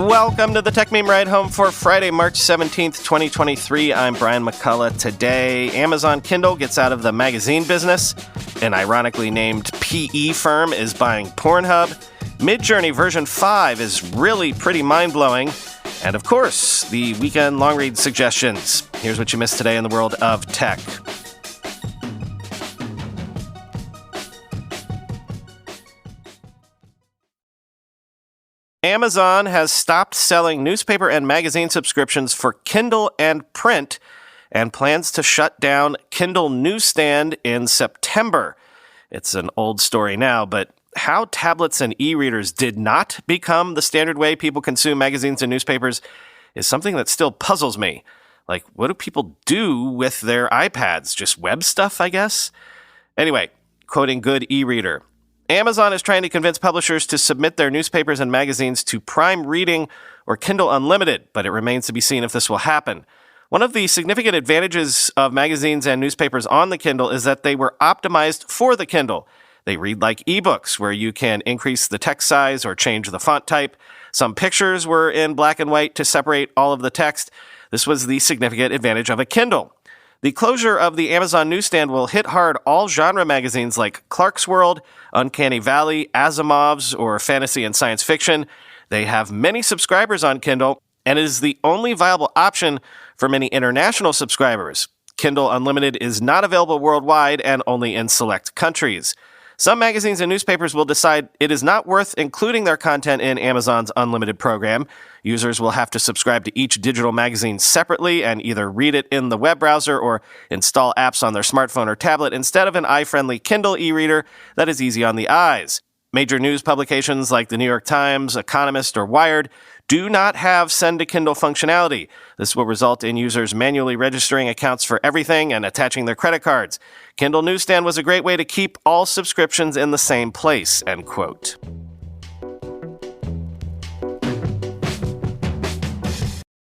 Welcome to the Tech Meme Ride Home for Friday, March 17th, 2023. I'm Brian McCullough. Today, Amazon Kindle gets out of the magazine business. An ironically named PE firm is buying Pornhub. Midjourney version 5 is really pretty mind-blowing. And of course, the weekend long read suggestions. Here's what you missed today in the world of tech. Amazon has stopped selling newspaper and magazine subscriptions for Kindle and print and plans to shut down Kindle Newsstand in September. It's an old story now, but how tablets and e-readers did not become the standard way people consume magazines and newspapers is something that still puzzles me. Like, what do people do with their iPads? Just web stuff, I guess? Anyway, quoting Good e-reader, Amazon is trying to convince publishers to submit their newspapers and magazines to Prime Reading or Kindle Unlimited, but it remains to be seen if this will happen. One of the significant advantages of magazines and newspapers on the Kindle is that they were optimized for the Kindle. They read like ebooks, where you can increase the text size or change the font type. Some pictures were in black and white to separate all of the text. This was the significant advantage of a Kindle. The closure of the Amazon newsstand will hit hard all genre magazines like Clarkesworld, Uncanny Valley, Asimov's, or fantasy and science fiction. They have many subscribers on Kindle, and it is the only viable option for many international subscribers. Kindle Unlimited is not available worldwide and only in select countries. Some magazines and newspapers will decide it is not worth including their content in Amazon's Unlimited program. Users will have to subscribe to each digital magazine separately and either read it in the web browser or install apps on their smartphone or tablet instead of an eye-friendly Kindle e-reader that is easy on the eyes. Major news publications like The New York Times, Economist, or Wired do not have send to Kindle functionality. This will result in users manually registering accounts for everything and attaching their credit cards. Kindle Newsstand was a great way to keep all subscriptions in the same place, end quote.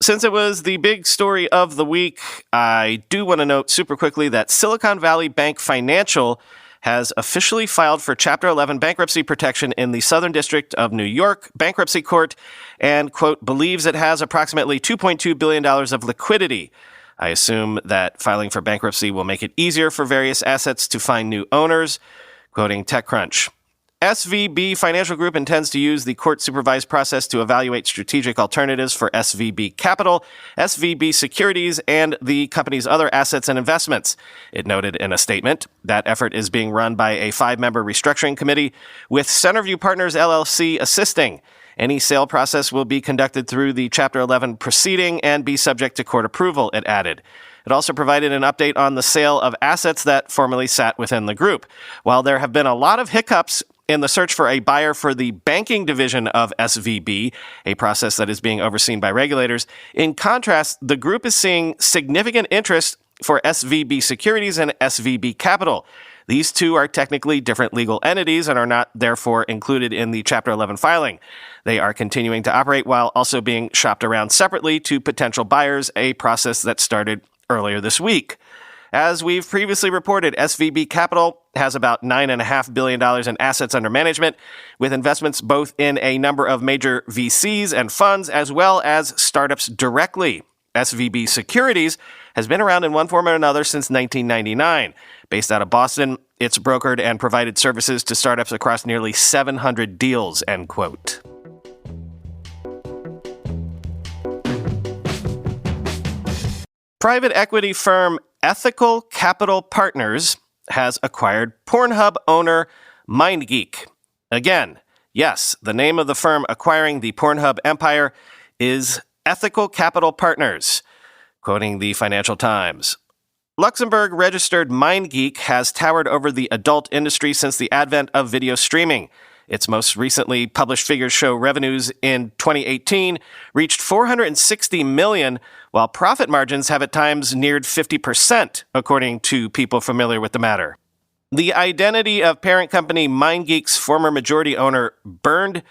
Since it was the big story of the week, I do want to note super quickly that Silicon Valley Bank Financial has officially filed for Chapter 11 bankruptcy protection in the Southern District of New York Bankruptcy Court and, quote, believes it has approximately $2.2 billion of liquidity. I assume that filing for bankruptcy will make it easier for various assets to find new owners, quoting TechCrunch. SVB Financial Group intends to use the court-supervised process to evaluate strategic alternatives for SVB Capital, SVB Securities, and the company's other assets and investments. It noted in a statement that effort is being run by a 5-member restructuring committee with Centerview Partners LLC assisting. Any sale process will be conducted through the Chapter 11 proceeding and be subject to court approval, it added. It also provided an update on the sale of assets that formerly sat within the group. While there have been a lot of hiccups in the search for a buyer for the banking division of SVB, a process that is being overseen by regulators, in contrast, the group is seeing significant interest for SVB Securities and SVB Capital. These two are technically different legal entities and are not therefore included in the Chapter 11 filing. They are continuing to operate while also being shopped around separately to potential buyers, a process that started earlier this week. As we've previously reported, SVB Capital has about $9.5 billion in assets under management, with investments both in a number of major VCs and funds, as well as startups directly. SVB Securities has been around in one form or another since 1999. Based out of Boston, it's brokered and provided services to startups across nearly 700 deals, end quote. Private equity firm Ethical Capital Partners has acquired Pornhub owner MindGeek. Again, yes, the name of the firm acquiring the Pornhub empire is Ethical Capital Partners, quoting the Financial Times. Luxembourg-registered MindGeek has towered over the adult industry since the advent of video streaming. Its most recently published figures show revenues in 2018 reached $460 million, while profit margins have at times neared 50%, according to people familiar with the matter. The identity of parent company MindGeek's former majority owner, Bernd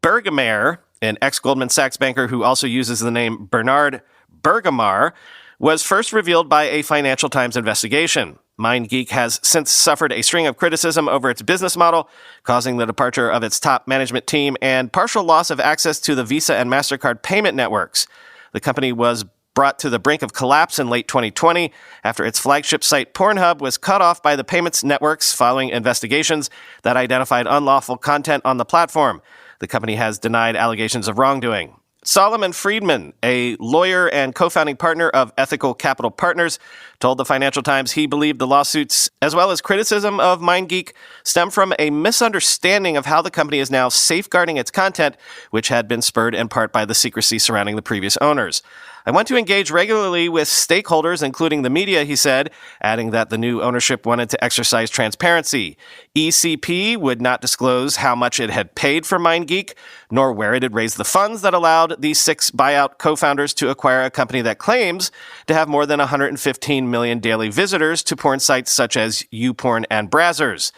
Bergemair, an ex-Goldman Sachs banker who also uses the name Bernard Bergamar, was first revealed by a Financial Times investigation. MindGeek has since suffered a string of criticism over its business model, causing the departure of its top management team and partial loss of access to the Visa and MasterCard payment networks. The company was brought to the brink of collapse in late 2020 after its flagship site Pornhub was cut off by the payments networks following investigations that identified unlawful content on the platform. The company has denied allegations of wrongdoing. Solomon Friedman, a lawyer and co-founding partner of Ethical Capital Partners, told the Financial Times he believed the lawsuits, as well as criticism of MindGeek, stem from a misunderstanding of how the company is now safeguarding its content, which had been spurred in part by the secrecy surrounding the previous owners. I want to engage regularly with stakeholders, including the media, he said, adding that the new ownership wanted to exercise transparency. ECP would not disclose how much it had paid for MindGeek, nor where it had raised the funds that allowed the 6 buyout co-founders to acquire a company that claims to have more than 115 million daily visitors to porn sites such as YouPorn and Brazzers.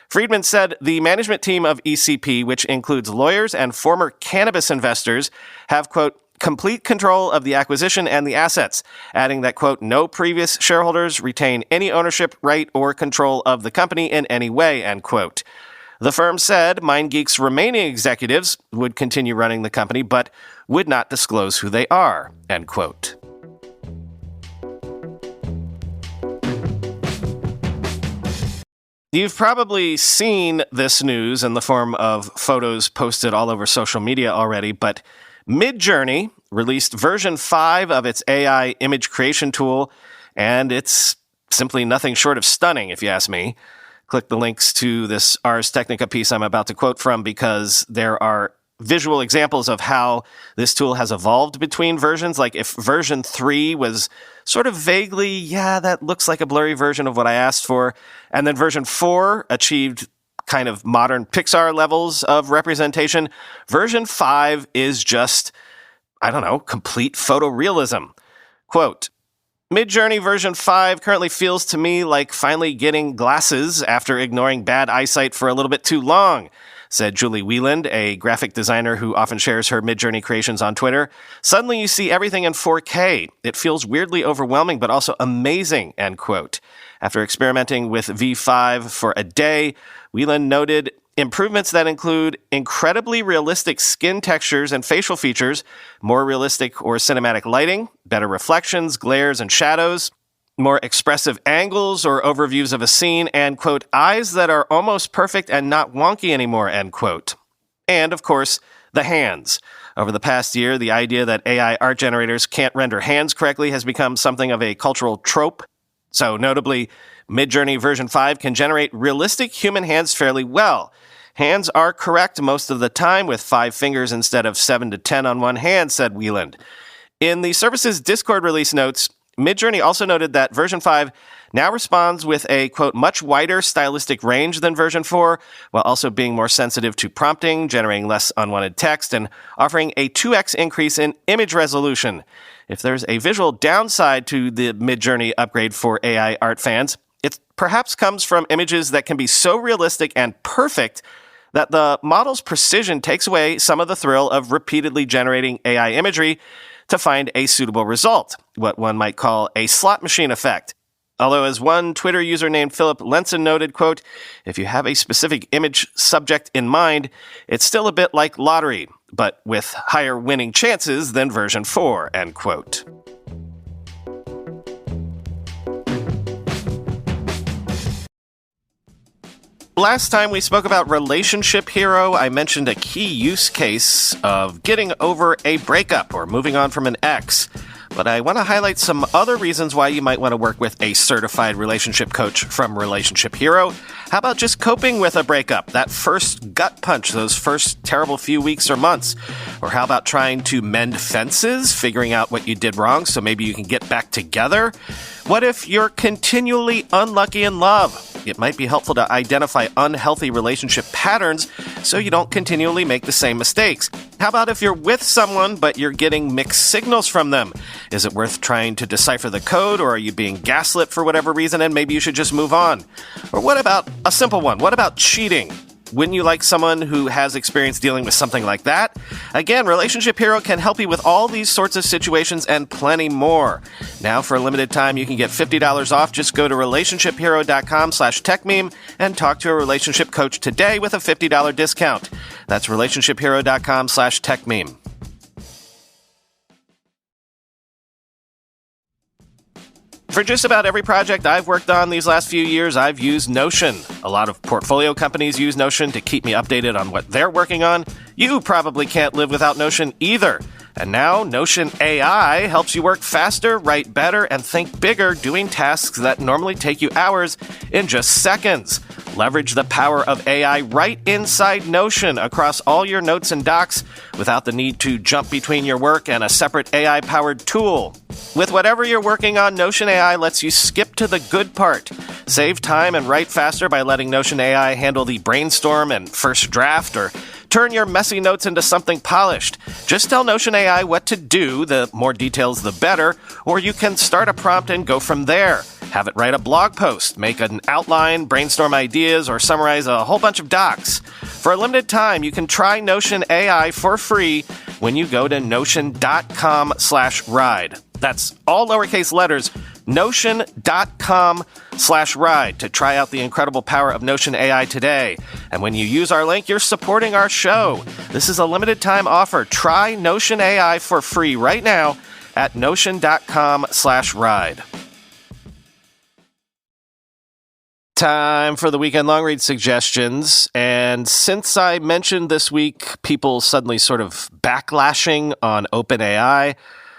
Friedman said the management team of ECP, which includes lawyers and former cannabis investors, have, quote, complete control of the acquisition and the assets, adding that, quote, no previous shareholders retain any ownership right or control of the company in any way, end quote. The firm said MindGeek's remaining executives would continue running the company, but would not disclose who they are, end quote. You've probably seen this news in the form of photos posted all over social media already, but Midjourney released version 5 of its AI image creation tool, and it's simply nothing short of stunning, if you ask me. Click the links to this Ars Technica piece I'm about to quote from because there are visual examples of how this tool has evolved between versions. Like if version 3 was sort of vaguely, yeah, that looks like a blurry version of what I asked for, and then version 4 achieved kind of modern Pixar levels of representation, version 5 is just, complete photorealism. Quote, Midjourney version 5 currently feels to me like finally getting glasses after ignoring bad eyesight for a little bit too long, said Julie Wieland, a graphic designer who often shares her Midjourney creations on Twitter. Suddenly you see everything in 4K. It feels weirdly overwhelming, but also amazing, end quote. After experimenting with V5 for a day, Wieland noted improvements that include incredibly realistic skin textures and facial features, more realistic or cinematic lighting, better reflections, glares, and shadows, more expressive angles or overviews of a scene, and, quote, eyes that are almost perfect and not wonky anymore, end quote. And, of course, the hands. Over the past year, the idea that AI art generators can't render hands correctly has become something of a cultural trope. So, notably, Midjourney version 5 can generate realistic human hands fairly well. Hands are correct most of the time with 5 fingers instead of 7 to 10 on one hand, said Wieland. In the service's Discord release notes, Midjourney also noted that version 5 now responds with a, quote, much wider stylistic range than version 4, while also being more sensitive to prompting, generating less unwanted text, and offering a 2x increase in image resolution. If there's a visual downside to the Midjourney upgrade for AI art fans, it perhaps comes from images that can be so realistic and perfect that the model's precision takes away some of the thrill of repeatedly generating AI imagery to find a suitable result, what one might call a slot machine effect. Although, as one Twitter user named Philip Lenson noted, quote, if you have a specific image subject in mind, it's still a bit like lottery, but with higher winning chances than version 4, end quote. Last time we spoke about Relationship Hero, I mentioned a key use case of getting over a breakup or moving on from an ex. But I want to highlight some other reasons why you might want to work with a certified relationship coach from Relationship Hero. How about just coping with a breakup, that first gut punch, those first terrible few weeks or months? Or how about trying to mend fences, figuring out what you did wrong so maybe you can get back together? What if you're continually unlucky in love? It might be helpful to identify unhealthy relationship patterns so you don't continually make the same mistakes. How about if you're with someone but you're getting mixed signals from them? Is it worth trying to decipher the code, or are you being gaslit for whatever reason and maybe you should just move on? Or what about a simple one? What about cheating? Wouldn't you like someone who has experience dealing with something like that? Again, Relationship Hero can help you with all these sorts of situations and plenty more. Now, for a limited time, you can get $50 off. Just go to relationshiphero.com/techmeme and talk to a relationship coach today with a $50 discount. That's relationshiphero.com/techmeme. For just about every project I've worked on these last few years, I've used Notion. A lot of portfolio companies use Notion to keep me updated on what they're working on. You probably can't live without Notion either. And now, Notion AI helps you work faster, write better, and think bigger, doing tasks that normally take you hours in just seconds. Leverage the power of AI right inside Notion across all your notes and docs without the need to jump between your work and a separate AI-powered tool. With whatever you're working on, Notion AI lets you skip to the good part. Save time and write faster by letting Notion AI handle the brainstorm and first draft, or turn your messy notes into something polished. Just tell Notion AI what to do, the more details the better, or you can start a prompt and go from there. Have it write a blog post, make an outline, brainstorm ideas, or summarize a whole bunch of docs. For a limited time, you can try Notion AI for free when you go to notion.com/ride. That's all lowercase letters, notion.com/ride to try out the incredible power of Notion AI today. And when you use our link, you're supporting our show. This is a limited time offer. Try Notion AI for free right now at notion.com/ride. Time for the weekend long read suggestions. And since I mentioned this week people suddenly sort of backlashing on OpenAI,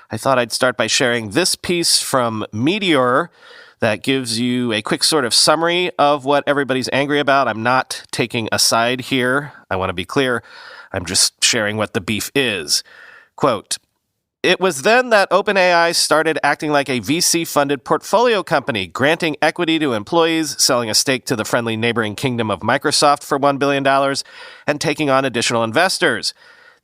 I thought I'd start by sharing this piece from Meteor that gives you a quick sort of summary of what everybody's angry about. I'm not taking a side here. I want to be clear. I'm just sharing what the beef is. Quote, "It was then that OpenAI started acting like a VC-funded portfolio company, granting equity to employees, selling a stake to the friendly neighboring kingdom of Microsoft for $1 billion, and taking on additional investors.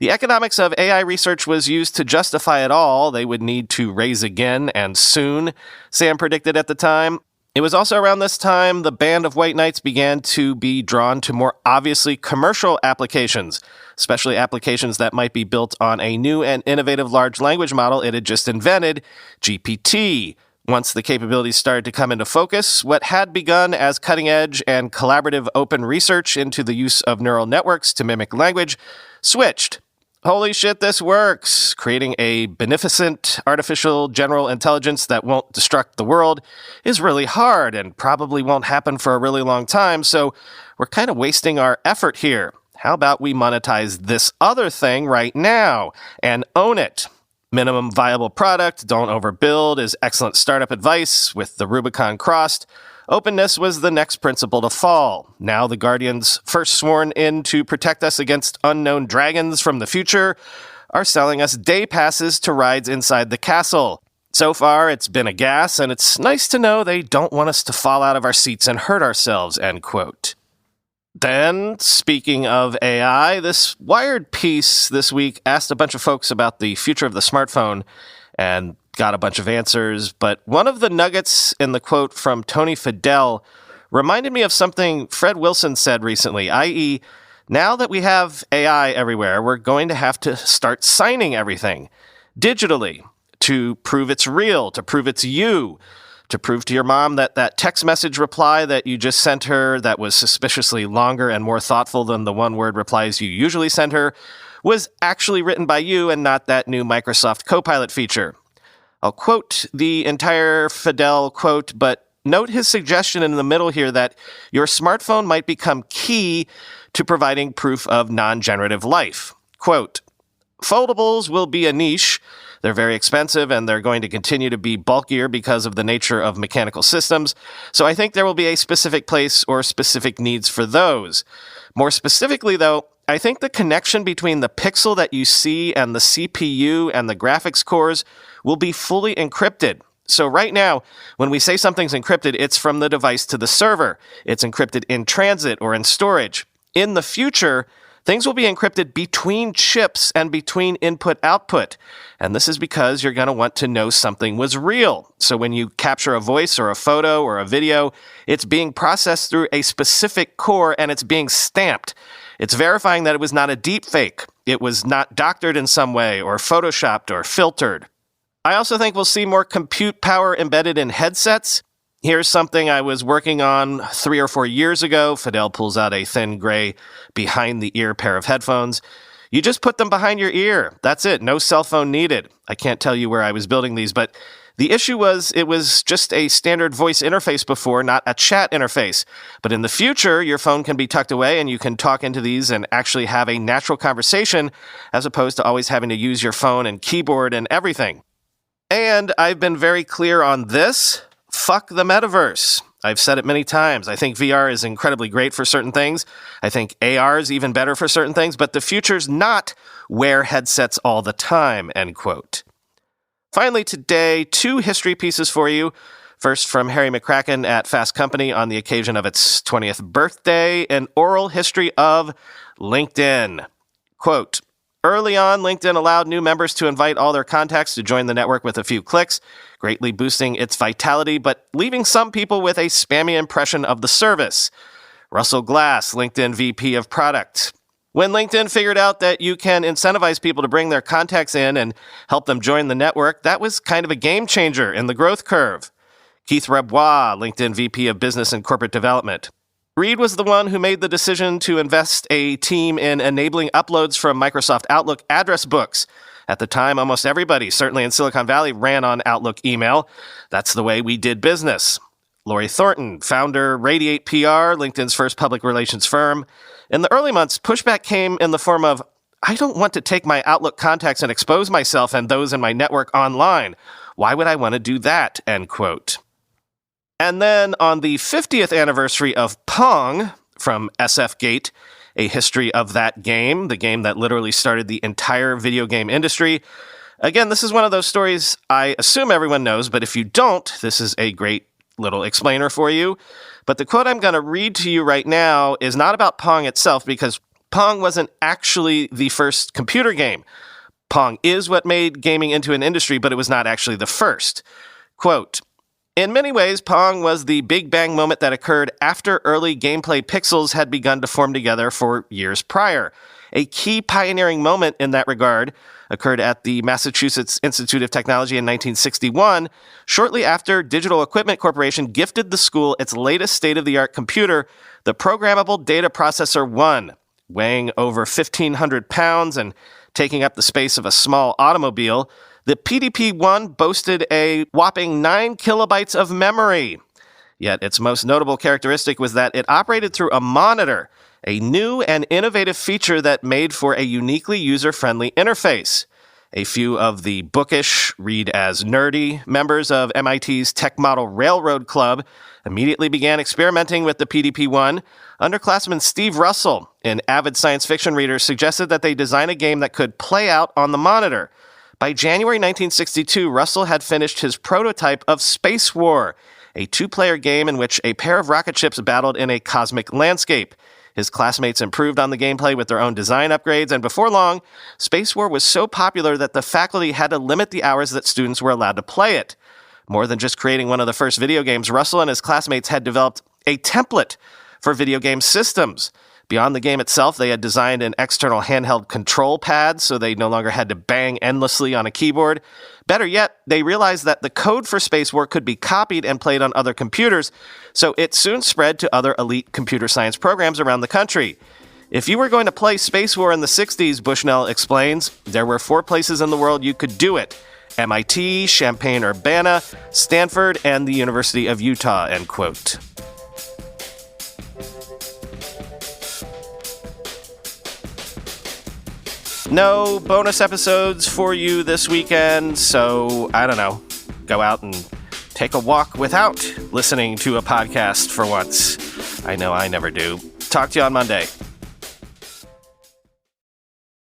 The economics of AI research was used to justify it all. They would need to raise again, and soon," Sam predicted at the time. It was also around this time the band of white knights began to be drawn to more obviously commercial applications, especially applications that might be built on a new and innovative large language model it had just invented, GPT. Once the capabilities started to come into focus, what had begun as cutting-edge and collaborative open research into the use of neural networks to mimic language switched. Holy shit, this works! Creating a beneficent artificial general intelligence that won't destruct the world is really hard and probably won't happen for a really long time, so we're kind of wasting our effort here. How about we monetize this other thing right now and own it? Minimum viable product, don't overbuild is excellent startup advice. With the Rubicon crossed, openness was the next principle to fall. Now the Guardians, first sworn in to protect us against unknown dragons from the future, are selling us day passes to rides inside the castle. So far, it's been a gas, and it's nice to know they don't want us to fall out of our seats and hurt ourselves, end quote. Then, speaking of AI, this Wired piece this week asked a bunch of folks about the future of the smartphone and got a bunch of answers, but one of the nuggets in the quote from Tony Fadell reminded me of something Fred Wilson said recently, i.e., now that we have AI everywhere, we're going to have to start signing everything digitally to prove it's real, to prove it's you, to prove to your mom that that text message reply that you just sent her that was suspiciously longer and more thoughtful than the one-word replies you usually send her was actually written by you and not that new Microsoft Copilot feature. I'll quote the entire Fadell quote, but note his suggestion in the middle here that your smartphone might become key to providing proof of non-generative life. Quote, "Foldables will be a niche. They're very expensive, and they're going to continue to be bulkier because of the nature of mechanical systems. So I think there will be a specific place or specific needs for those. More specifically, though, I think the connection between the pixel that you see and the CPU and the graphics cores will be fully encrypted. So right now, when we say something's encrypted, it's from the device to the server. It's encrypted in transit or in storage. In the future, things will be encrypted between chips and between input-output. And this is because you're going to want to know something was real. So when you capture a voice or a photo or a video, it's being processed through a specific core and it's being stamped. It's verifying that it was not a deep fake. It was not doctored in some way or photoshopped or filtered. I also think we'll see more compute power embedded in headsets. Here's something I was working on 3 or 4 years ago. Fidel pulls out a thin gray behind-the-ear pair of headphones. You just put them behind your ear. That's it. No cell phone needed. I can't tell you where I was building these, but the issue was it was just a standard voice interface before, not a chat interface. But in the future, your phone can be tucked away and you can talk into these and actually have a natural conversation as opposed to always having to use your phone and keyboard and everything. And I've been very clear on this. Fuck the metaverse. I've said it many times. I think VR is incredibly great for certain things. I think AR is even better for certain things, but the future's not wear headsets all the time, end quote. Finally, today, 2 history pieces for you. First, from Harry McCracken at Fast Company on the occasion of its 20th birthday, an oral history of LinkedIn. Quote, early on, LinkedIn allowed new members to invite all their contacts to join the network with a few clicks, greatly boosting its vitality, but leaving some people with a spammy impression of the service. Russell Glass, LinkedIn VP of Product. When LinkedIn figured out that you can incentivize people to bring their contacts in and help them join the network, that was kind of a game changer in the growth curve. Keith Rabois, LinkedIn VP of Business and Corporate Development. Reed was the one who made the decision to invest a team in enabling uploads from Microsoft Outlook address books. At the time, almost everybody, certainly in Silicon Valley, ran on Outlook email. That's the way we did business. Lori Thornton, founder, Radiate PR, LinkedIn's first public relations firm. In the early months, pushback came in the form of, I don't want to take my Outlook contacts and expose myself and those in my network online. Why would I want to do that? End quote. And then on the 50th anniversary of Pong, from SF-Gate, a history of that game, the game that literally started the entire video game industry. Again, this is one of those stories I assume everyone knows, but if you don't, this is a great little explainer for you. But the quote I'm going to read to you right now is not about Pong itself, because Pong wasn't actually the first computer game. Pong is what made gaming into an industry, but it was not actually the first. Quote, in many ways, Pong was the big bang moment that occurred after early gameplay pixels had begun to form together for years prior. A key pioneering moment in that regard occurred at the Massachusetts Institute of Technology in 1961, shortly after Digital Equipment Corporation gifted the school its latest state-of-the-art computer, the Programmable Data Processor 1, weighing over 1,500 pounds and taking up the space of a small automobile. The PDP-1 boasted a whopping 9 kilobytes of memory. Yet its most notable characteristic was that it operated through a monitor, a new and innovative feature that made for a uniquely user-friendly interface. A few of the bookish, read as nerdy, members of MIT's Tech Model Railroad Club immediately began experimenting with the PDP-1. Underclassman Steve Russell, an avid science fiction reader, suggested that they design a game that could play out on the monitor. By January 1962, Russell had finished his prototype of Space War, a 2-player game in which a pair of rocket ships battled in a cosmic landscape. His classmates improved on the gameplay with their own design upgrades, and before long, Space War was so popular that the faculty had to limit the hours that students were allowed to play it. More than just creating one of the first video games, Russell and his classmates had developed a template for video game systems. Beyond the game itself, they had designed an external handheld control pad so they no longer had to bang endlessly on a keyboard. Better yet, they realized that the code for Space War could be copied and played on other computers, so it soon spread to other elite computer science programs around the country. If you were going to play Space War in the 60s, Bushnell explains, there were 4 places in the world you could do it: MIT, Champaign-Urbana, Stanford, and the University of Utah, end quote. No bonus episodes for you this weekend, so I don't know, go out and take a walk without listening to a podcast for once. I know I never do. Talk to you on Monday.